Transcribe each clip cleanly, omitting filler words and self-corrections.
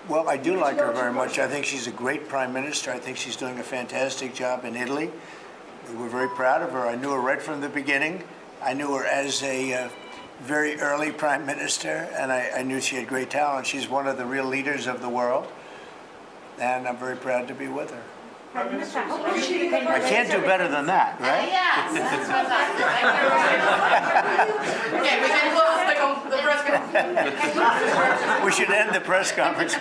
Well, I do like her very much. I think she's a great prime minister. I think she's doing a fantastic job in Italy. We're very proud of her. I knew her right from the beginning. I knew her as a very early prime minister, and I knew she had great talent. She's one of the real leaders of the world, and I'm very proud to be with her. I can't do better than that, right? Yes, that's fantastic. Okay, we can close the press conference. We should end the press conference.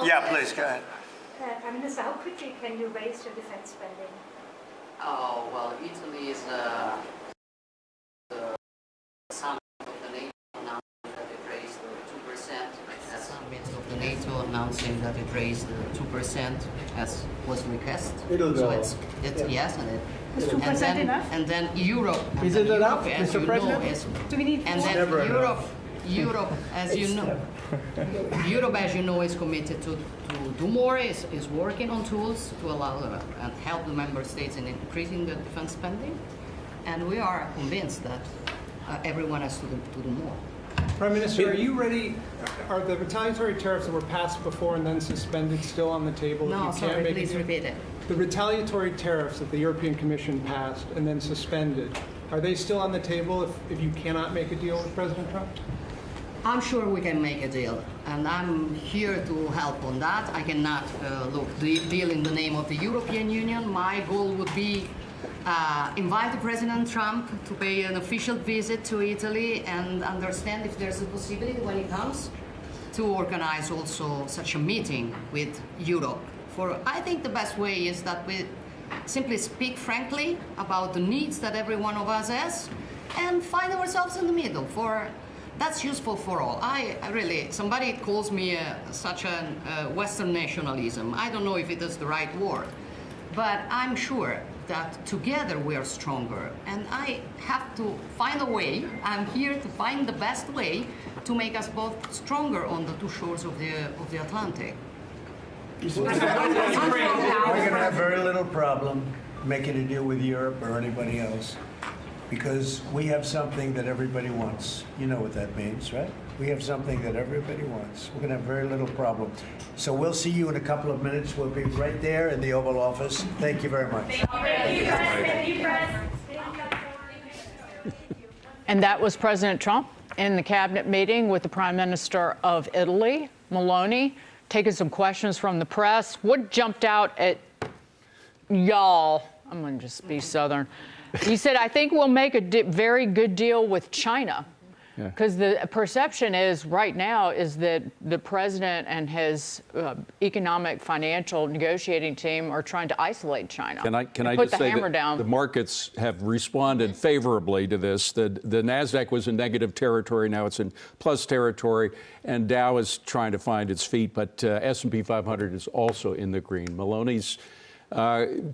Yeah, please, go ahead. Prime Minister, how quickly can you raise your defense spending? Oh, well, Italy is the summit of the NATO announcing that it raised 2%. The summit of the NATO announcing that it raised 2% as was requested. So it's yes, and Is 2% enough? And then Europe. Is it enough, as Mr. you President? know, is, Do we need and more? then Europe, as you know, Europe, as you know, is committed to do more, is working on tools to allow and help the member states in increasing the defense spending. And we are convinced that everyone has to do more. Prime Minister, are you ready? Are the retaliatory tariffs that were passed before and then suspended still on the table? No, sorry, please repeat it. The retaliatory tariffs that the European Commission passed and then suspended, are they still on the table if you cannot make a deal with President Trump? I'm sure we can make a deal, and I'm here to help on that. I cannot deal in the name of the European Union. My goal would be invite President Trump to pay an official visit to Italy and understand if there's a possibility when he comes to organize also such a meeting with Europe. For I think the best way is that we simply speak frankly about the needs that every one of us has and find ourselves in the middle. For that's useful for all. I really, somebody calls me such a Western nationalism. I don't know if it is the right word, but I'm sure that together we are stronger. And I have to find a way, I'm here to find the best way to make us both stronger on the two shores of the Atlantic. We're going to have very little problem making a deal with Europe or anybody else, because we have something that everybody wants. You know what that means, right? We have something that everybody wants. We're going to have very little problem. So we'll see you in a couple of minutes. We'll be right there in the Oval Office. Thank you very much. And that was President Trump in the cabinet meeting with the Prime Minister of Italy, Meloni, taking some questions from the press. What jumped out at y'all? I'm going to just be Southern. He said, I think we'll make a very good deal with China. Because the perception is right now is that the president and his economic, financial negotiating team are trying to isolate China. Can I just say that the markets have responded favorably to this? The NASDAQ was in negative territory. Now it's in plus territory. And Dow is trying to find its feet. But S&P 500 is also in the green. Meloni's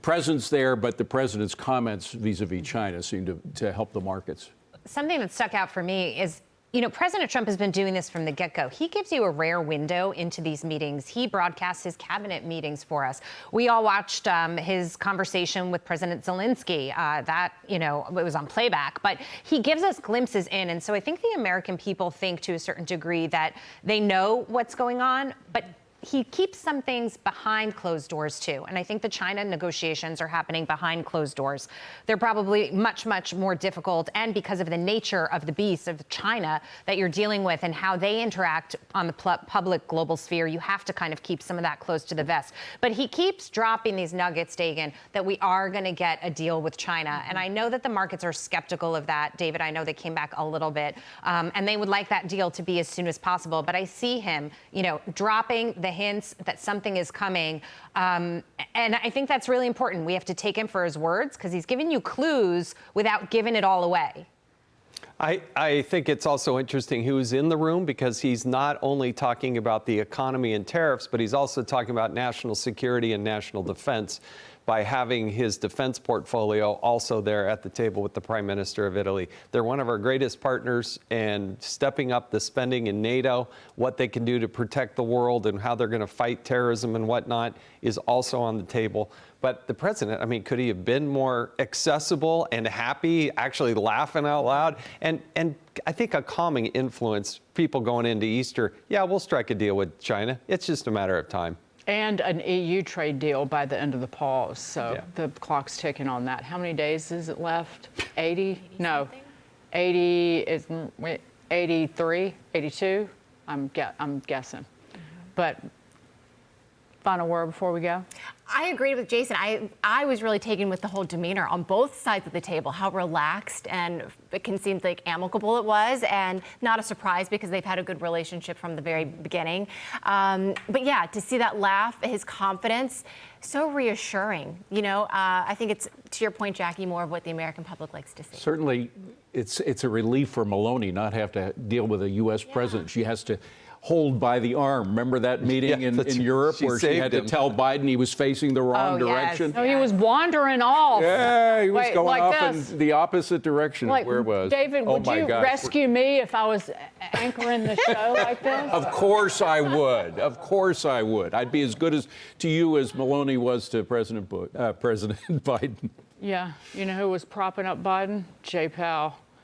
presence there, but the president's comments vis-a-vis China seem to help the markets. Something that stuck out for me is, you know, President Trump has been doing this from the get-go. He gives you a rare window into these meetings. He broadcasts his cabinet meetings for us. We all watched his conversation with President Zelensky. That, you know, it was on playback, but he gives us glimpses in. And so I think the American people think to a certain degree that they know what's going on, but he keeps some things behind closed doors, too. And I think the China negotiations are happening behind closed doors. They're probably much, much more difficult. And because of the nature of the beast of China that you're dealing with and how they interact on the public global sphere, you have to kind of keep some of that close to the vest. But he keeps dropping these nuggets, Dagan, that we are going to get a deal with China. And I know that the markets are skeptical of that. David, I know they came back a little bit. And they would like that deal to be as soon as possible. But I see him, you know, dropping the hints that something is coming. And I think that's really important. We have to take him for his words because he's giving you clues without giving it all away. I think it's also interesting who's in the room because he's not only talking about the economy and tariffs, but he's also talking about national security and national defense. by having his defense portfolio also there at the table with the Prime Minister of Italy. They're one of our greatest partners, and stepping up the spending in NATO, what they can do to protect the world and how they're going to fight terrorism and whatnot is also on the table. But the president, I mean, could he have been more accessible and happy, actually laughing out loud? And I think a calming influence, people going into Easter, yeah, we'll strike a deal with China. It's just a matter of time. And an EU trade deal by the end of the pause. So Yeah. the clock's ticking on that. How many days is it left? 80? No. 80 is 83, 82? I'm guessing. But final word before we go? I agreed with Jason. I was really taken with the whole demeanor on both sides of the table, how relaxed and it can seem like amicable it was, and not a surprise because they've had a good relationship from the very beginning. But yeah, to see that laugh, his confidence, so reassuring. You know, I think it's, to your point, Jackie, more of what the American public likes to see. Certainly, it's a relief for Meloni not have to deal with a U.S. president. She has to hold by the arm. Remember that meeting in Europe where she had to tell Biden he was facing the wrong direction? No, he was wandering off. Yeah, he was going like off this. in the opposite direction of where it was. David, Oh would my you gosh. rescue me if I was anchoring the show like this? Of course I would. Of course I would. I'd be as good to you as Meloni was to President Biden. Yeah, you know who was propping up Biden? Jay Powell.